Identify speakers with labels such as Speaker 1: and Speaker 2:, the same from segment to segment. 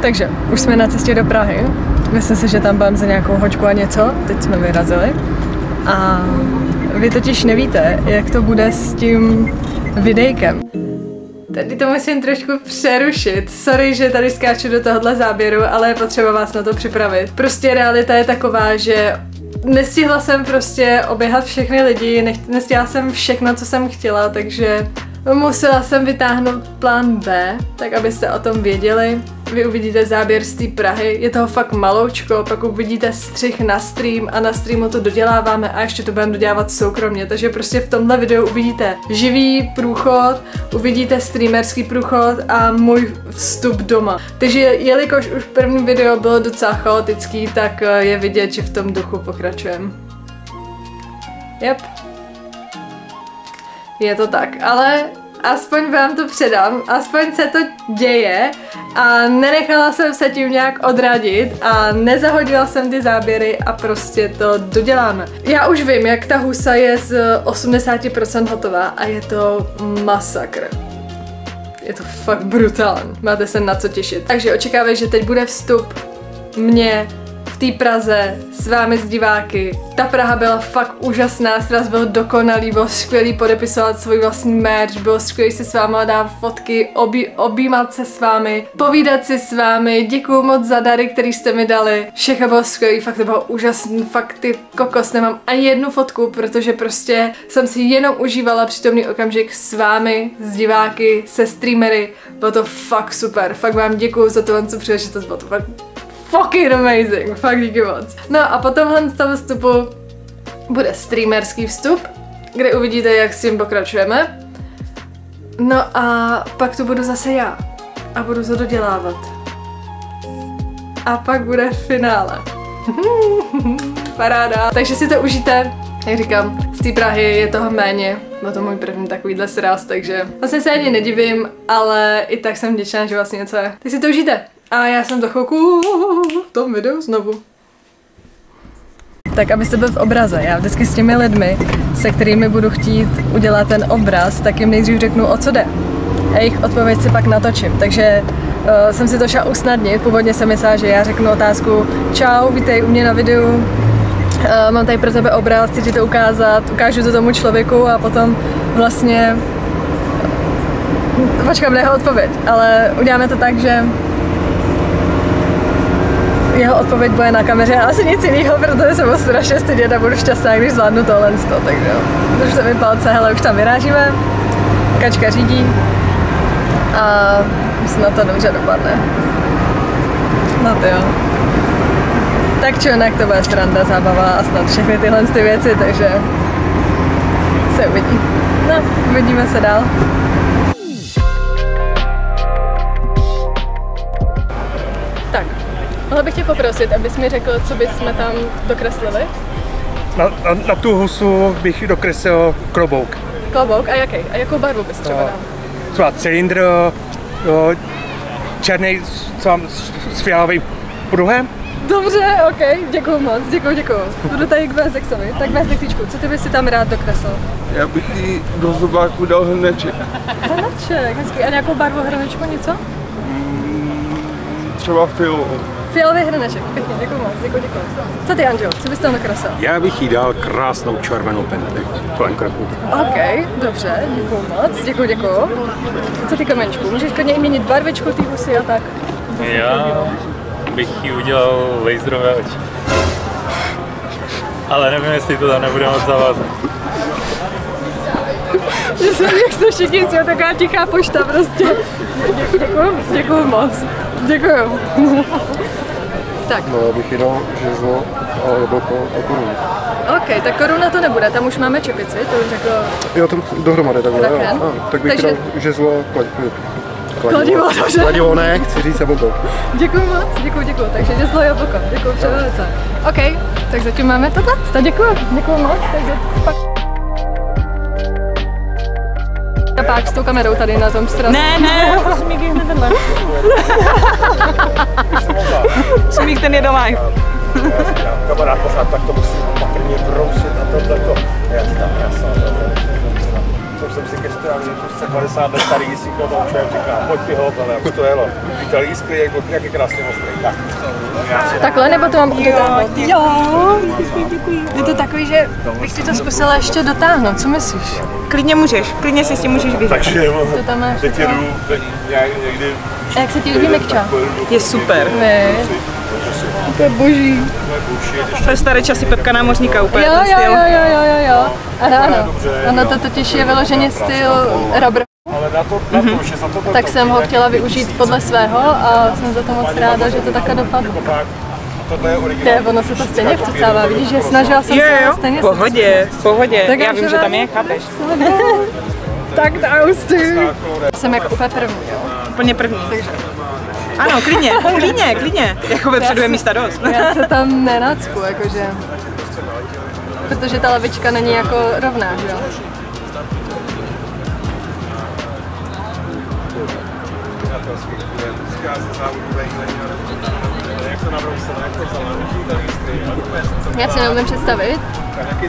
Speaker 1: Takže už jsme na cestě do Prahy. Myslím si, že tam budeme za nějakou hoďku a něco. Teď jsme vyrazili. A vy totiž nevíte, jak to bude s tím videjkem. Tady to musím trošku přerušit. Sorry, že tady skáču do tohohle záběru, ale je potřeba vás na to připravit. Prostě realita je taková, že nestihla jsem prostě oběhat všechny lidi, nestihla jsem všechno, co jsem chtěla, takže musela jsem vytáhnout plán B, tak abyste o tom věděli. Vy uvidíte záběr z té Prahy, je toho fakt maloučko, pak uvidíte střih na stream a na streamu to doděláváme a ještě to budeme dodělávat soukromně, takže prostě v tomhle videu uvidíte živý průchod, uvidíte streamerský průchod a můj vstup doma. Takže jelikož už první video bylo docela chaotický, tak je vidět, že v tom duchu pokračujeme. Yep. Je to tak, ale aspoň vám to předám, aspoň se to děje a nenechala jsem se tím nějak odradit a nezahodila jsem ty záběry a prostě to doděláme. Já už vím, jak ta husa je z 80% hotová a je to masakr. Je to fakt brutální, máte se na co těšit. Takže očekávej, že teď bude vstup mě v té Praze s vámi s diváky. Ta Praha byla fakt úžasná, sraz byl dokonalý, bylo skvělý podepisovat svůj vlastní merch, bylo skvělý si s váma dát fotky, objímat se s vámi, povídat si s vámi, děkuju moc za dary, který jste mi dali. Všechno bylo skvělý, fakt to bylo úžasný, fakt ty kokos, nemám ani jednu fotku, protože prostě jsem si jenom užívala přítomný okamžik s vámi, s diváky, se streamery, bylo to fakt super, fakt vám děkuju za tohle příležitost, bylo to fakt fucking amazing, fakt díky moc. No a po tomhle z toho vstupu bude streamerský vstup, kde uvidíte, jak s tím pokračujeme. No a pak tu budu zase já a budu to dodělávat. A pak bude finále. Paráda. Takže si to užijte. Jak říkám, z té Prahy je toho méně. Byl to můj první takovýhle sraz, takže vlastně se ani nedivím, ale i tak jsem vděčná, že vlastně něco je. Tak si to užijte. A já jsem za chvilku v tom videu znovu. Tak abyste byl v obraze, já vždycky s těmi lidmi, se kterými budu chtít udělat ten obraz, tak jim nejdřív řeknu, o co jde. A jejich odpověď si pak natočím. Takže jsem si to šla usnadnit. Původně jsem myslela, že já řeknu otázku: čau, vítej u mě na videu. Mám tady pro tebe obraz, chci ti to ukázat, ukážu to tomu člověku a potom vlastně počkám na jeho odpověď. Ale uděláme to tak, že jeho odpověď bude na kameře a asi nic jiného, protože se budu strašně stydět a budu šťastná, když zvládnu tohle, takže jo. Držte mi palce, hele, už tam vyrážíme, Kačka řídí a snad to dobře dopadne. No ty jo. Tak či onak to bude sranda, zábava a snad všechny tyhle ty věci, takže se uvidí. No, uvidíme se dál. Tak. Mohla bych tě poprosit, abys mi řekl, co bychom tam dokreslili?
Speaker 2: Na tu husu bych dokreslil klobouk.
Speaker 1: Klobouk? A jaký? A jakou barvu bys třeba dal?
Speaker 2: Třeba cylindr, černý s fialovým pruhem.
Speaker 1: Dobře, ok, děkuju moc, děkuju. Budu tady k Bezexovi. Tak Bezexičku, co ty bys si tam rád dokreslil?
Speaker 3: Já bych jí do zobáku dal hrneček.
Speaker 1: Hrneček, hezký. A nějakou barvu hrnečku, něco?
Speaker 3: Třeba fialovou.
Speaker 1: Fialový hrneček, pěkně, děkuju moc, děkuju. Co ty, Anžo, co bys tam nakreslil?
Speaker 4: Já bych jí dal krásnou červenou pentli kolem krku.
Speaker 1: Ok, dobře, děkuju moc, děkuju. Co ty, Kamenčku, můžeš klidně měnit barvičku té husy a tak?
Speaker 5: Já bych jí udělal laserové oči. Ale nevím, jestli to tam nebude moc zavázat.
Speaker 1: Jak jste všichni, jste taková tichá pošta prostě. Děkuju moc. Děkuju. Tak.
Speaker 3: No, já bych jí dal žezlo a jablko a korunu.
Speaker 1: Ok, tak koruna to nebude, tam už máme čepici, to už řekl.
Speaker 3: Jo, tam dohromady takhle, jo. Tak bych dal žezlo,
Speaker 1: kladivo, dobře.
Speaker 3: Kladivo ne, chci říct jablko.
Speaker 1: Děkuju moc, děkuju, takže žezlo jablko, děkuju převelice. Ok, tak zatím máme tohle, děkuju moc, takže pak. Pak s tou kamerou tady na tom straně.
Speaker 6: Ne, smíkejme tenhle. Smík ten je doma.
Speaker 4: Kamarád pořád, tak to musím opatrně brousit na tohleto. Já tam, to jsem si ke straně
Speaker 5: prostě 50 let starý síklo, toho člověk říká, pojď ty ho, ale to jelo. Vítal jískry, jak je krásně ostrý. Tak.
Speaker 1: Takhle, nebo to mám udělat? Jo, je to takový, že bych ti to zkusila ještě dotáhnout, co myslíš?
Speaker 6: Klidně můžeš, klidně si s tím můžeš vyřešit.
Speaker 5: Takže
Speaker 1: To tam máš.
Speaker 5: teď jedu někdy...
Speaker 1: A jak se ti líbí Mikča?
Speaker 6: Je super.
Speaker 1: Ne. To je boží.
Speaker 6: To je staré časy Pepka Námořníka úplně
Speaker 1: Jo,
Speaker 6: ten
Speaker 1: jo,
Speaker 6: styl.
Speaker 1: jo, jo, jo, jo. Ano. Ono to totiž je vyloženě styl rubber.
Speaker 5: Ale na to, že za to...
Speaker 1: Tak jsem ho chtěla využít podle svého a jsem za to moc ráda, že to takhle dopadlo.
Speaker 5: Tohle je originální.
Speaker 1: Ono se to stejně vcucává, vidíš, že snažila jsem
Speaker 6: Jo,
Speaker 1: se
Speaker 6: jo,
Speaker 1: stejně.
Speaker 6: v pohodě, v pohodě.
Speaker 1: Tak
Speaker 6: Já vím, že tam je, chápeš?
Speaker 1: Tak ty. Jsem jako úplně první, jo.
Speaker 6: Úplně první. Ano, klidně. Jako vepředu je místa dost.
Speaker 1: Já se tam nenacpu, jakože. Protože ta lavička není jako rovná, že jo. Já si neumím představit,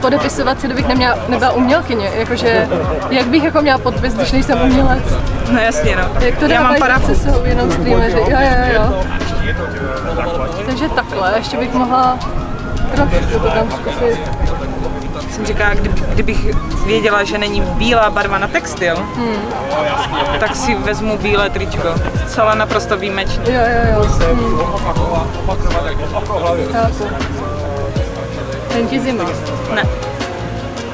Speaker 1: podepisovat si, kdybych nebyla umělkyně, jakože, jak bych jako měla podpis, když nejsem umělec.
Speaker 6: No jasně, no.
Speaker 1: Jak to
Speaker 6: Já mám
Speaker 1: dávají,
Speaker 6: parafu.
Speaker 1: co jsou jenom streameři, jo. Takže takhle, ještě bych mohla trošku to tam zkusit.
Speaker 6: Jsem říkala, kdybych věděla, že není bílá barva na textil, tak si vezmu bílé tričko. Celé naprosto výjimečné.
Speaker 1: Jo. Chápu. Jen ti zima.
Speaker 6: Ne.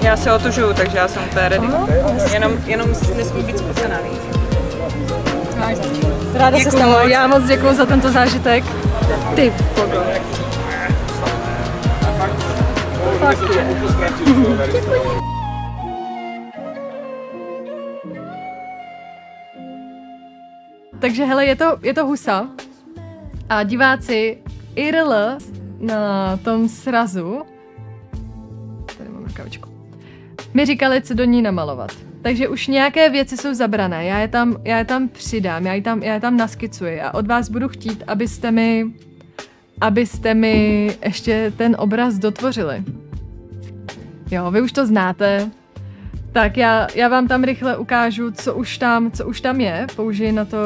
Speaker 6: Já se otužuju, takže já jsem úplně ready. Jenom nesmí být spocená.
Speaker 1: Ráda se stalo, já moc děkuju za tento zážitek. Ty fogo. Fuck yeah. Takže hele, je to husa a diváci IRL na tom srazu, tady mám rukavičku, mi říkali, co do ní namalovat. Takže už nějaké věci jsou zabrané, já je tam přidám, já je tam naskicuji a od vás budu chtít, abyste mi ještě ten obraz dotvořili. Jo, vy už to znáte, tak já vám tam rychle ukážu, co už tam je, použiji na to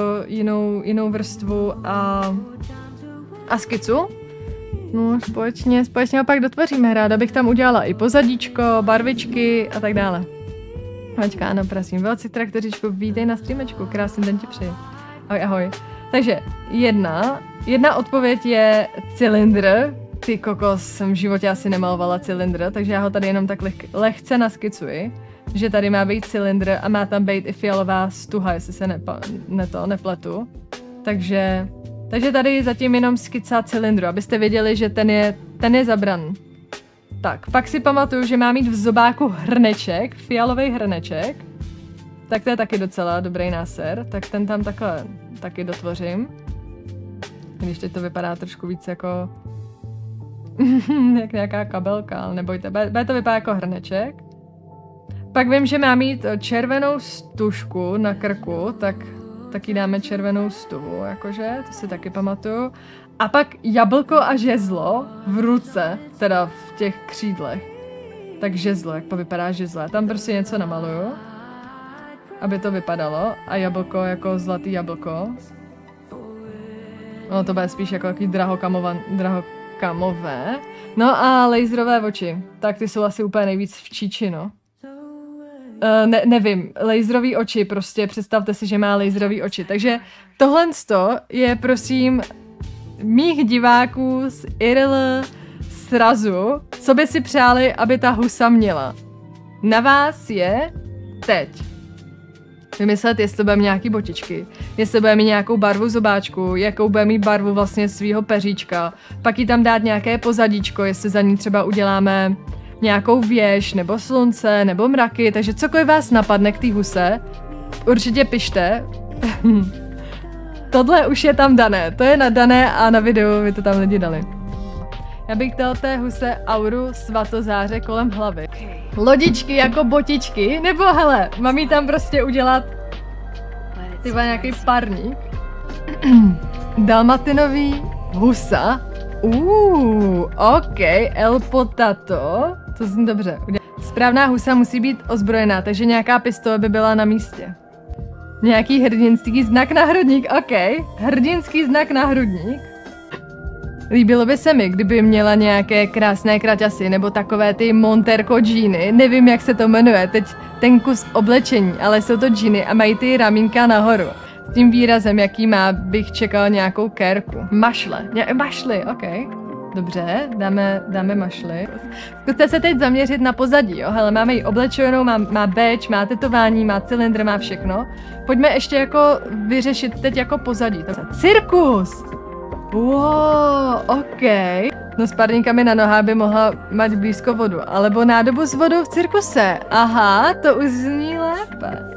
Speaker 1: jinou vrstvu a skicu. No, společně ho pak dotvoříme, ráda bych tam udělala i pozadíčko, barvičky a tak dále. Mačka, ano, prosím, velci traktořičku, vítej na streamečku, krásný den ti přeji. Ahoj. Takže jedna odpověď je cylindr. Ty kokos, jsem v životě asi nemalovala cylindr, takže já ho tady jenom tak lehce naskicuji, že tady má být cylindr a má tam být i fialová stuha, jestli se nepletu. Takže tady zatím jenom skica cylindru, abyste věděli, že ten je zabran. Tak, pak si pamatuju, že má mít v zobáku hrneček, fialový hrneček. Tak to je taky docela dobrý náser, tak ten tam takhle taky dotvořím. Když teď to vypadá trošku víc jako jak nějaká kabelka, ale nebojte, bude to vypadá jako hrneček. Pak vím, že má mít červenou stužku na krku, tak taky dáme červenou stuhu, jakože, to si taky pamatuju. A pak jablko a žezlo v ruce, teda v těch křídlech. Tak žezlo, jak to vypadá žezlo. Já tam prostě něco namaluju, aby to vypadalo. A jablko jako zlatý jablko. No to bude spíš jako takový drahokamové. No a laserové oči. Tak ty jsou asi úplně nejvíc v číči, no. Nevím, laserový oči, prostě představte si, že má laserový oči. Takže tohle je prosím mých diváků z IRL srazu, co by si přáli, aby ta husa měla. Na vás je teď vymyslet, jestli bude mít nějaký botičky, jestli bude mít nějakou barvu zobáčku, jakou bude mít barvu vlastně svýho peříčka, pak jí tam dát nějaké pozadíčko, jestli za ní třeba uděláme nějakou věž, nebo slunce, nebo mraky, takže cokoliv vás napadne k té huse, určitě pište. Tohle už je tam dané, to je nadané a na videu by to tam lidi dali. Já bych dal té huse auru svatozáře kolem hlavy. Lodičky jako botičky, nebo hele, mám jí tam prostě udělat tyba nějaký parník. Dalmatinový husa. Ok, El Potato. To zní dobře. Správná husa musí být ozbrojená, takže nějaká pistole by byla na místě. Nějaký hrdinský znak na hrudník, ok. Hrdinský znak na hrudník. Líbilo by se mi, kdyby měla nějaké krásné kraťasy, nebo takové ty Monterko džíny, nevím, jak se to jmenuje, teď ten kus oblečení, ale jsou to džíny a mají ty ramínka nahoru. S tím výrazem, jaký má, bych čekala nějakou kérku. Mašle, mašly, ok. Dobře, dáme mašly. Zkuste se teď zaměřit na pozadí, jo? Hele, máme ji oblečenou, má badge, má tetování, má cylindr, má všechno. Pojďme ještě jako vyřešit teď jako pozadí. Cirkus! Wow, ok. No s parníkami na nohách by mohla mít blízko vodu, alebo nádobu s vodou v cirkuse. Aha, to už zní lépe.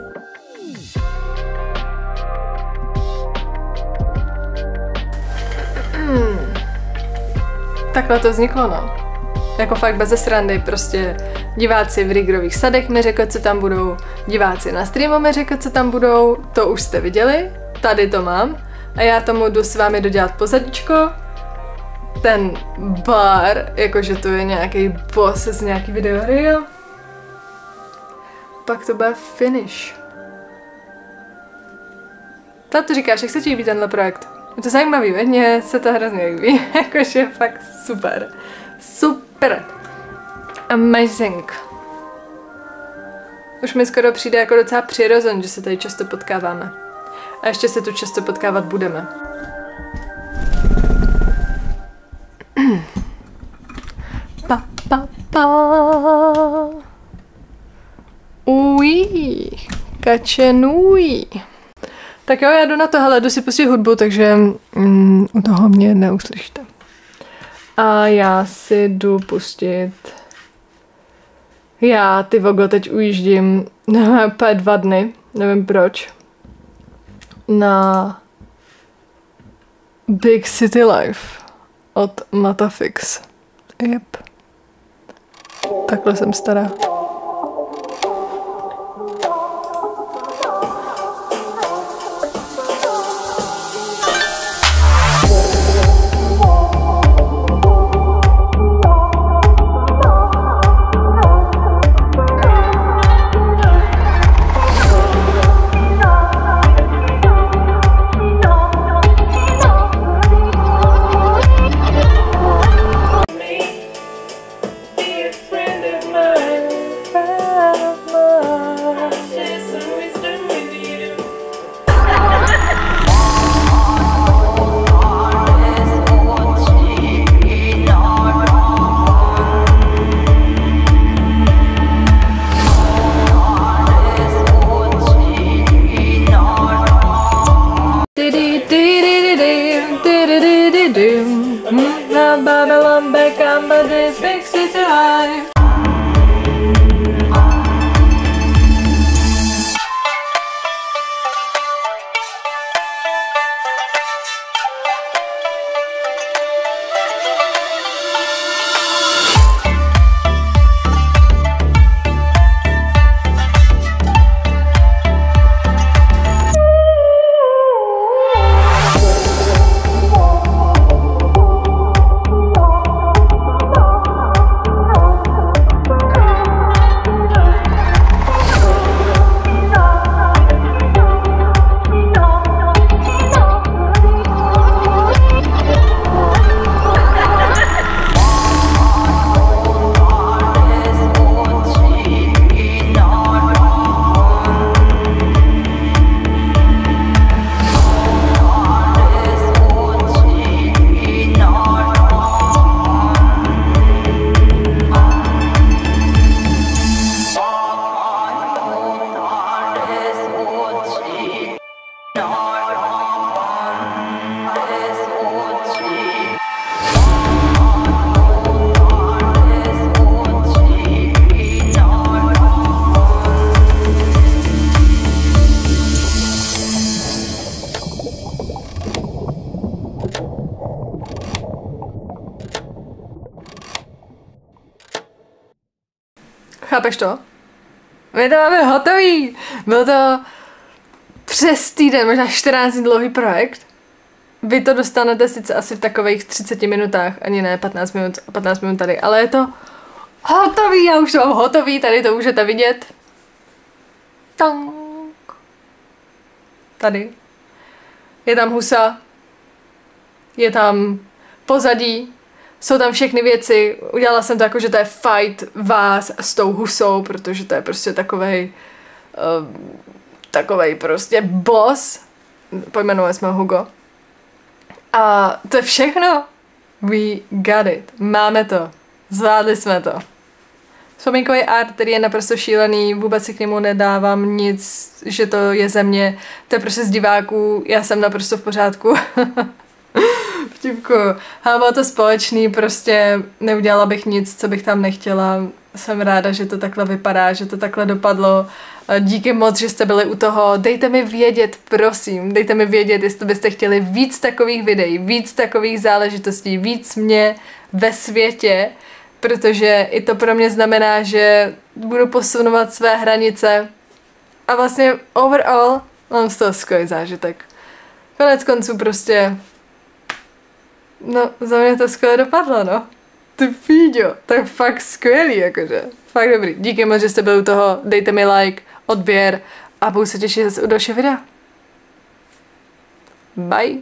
Speaker 1: Takhle to vzniklo, no. Jako fakt beze srandy, prostě diváci v Rigrových sadech mi řekli, co tam budou, diváci na streamu mi řekli, co tam budou, to už jste viděli, tady to mám a já tomu jdu s vámi dodělat pozadíčko. Ten bar, jakože to je nějaký boss z nějaký videohry, jo. Pak to bude finish. Co to říkáš, jak se ti líbí tenhle projekt? Je to zajímavý, mně se to hrozně líbí, jakože fakt super. Super. Amazing. Už mi skoro přijde jako docela přirozen, že se tady často potkáváme. A ještě se tu často potkávat budeme. Pa, pa, pa. Ují. Kačenují. Tak jo, já jdu na to, hele, jdu si pustit hudbu, takže u toho mě neuslyšte. A já si jdu pustit... Já, ty vogo, teď ujíždím na 2 dny, nevím proč, na Big City Life od Matafix. Yep. Takhle jsem stará. Babylon back on but this big city life. Chápeš to? My to máme hotový. Byl to přes týden, možná 14 dní dlouhý projekt. Vy to dostanete sice asi v takových 30 minutách, ani ne 15 minut tady, ale je to Hotový, já už to mám hotový, tady to můžete vidět. Tank. Tady. Je tam husa. Je tam pozadí. Jsou tam všechny věci. Udělala jsem to jako, že to je fight vás s tou husou, protože to je prostě takovej prostě boss. Pojmenovali jsme ho Hugo. A to je všechno. We got it. Máme to. Zvládli jsme to. Vzpomínkový art, který je naprosto šílený, vůbec si k němu nedávám nic, že to je ze mě. To je prostě z diváků, já jsem naprosto v pořádku. Vtipku. Ale bylo to společný, prostě neudělala bych nic, co bych tam nechtěla. Jsem ráda, že to takhle vypadá, že to takhle dopadlo. Díky moc, že jste byli u toho. Dejte mi vědět, prosím, dejte mi vědět, jestli byste chtěli víc takových videí, víc takových záležitostí, víc mě ve světě, protože i to pro mě znamená, že budu posunovat své hranice a vlastně overall mám z toho skvělý zážitek. Konec konců prostě no, za mě to skvěle dopadlo, no. Ty píďo, to je fakt skvělý, jakože. Fakt dobrý. Díky moc, že jste byli u toho, dejte mi like, odběr a budu se těšit zase u dalšího videa. Bye.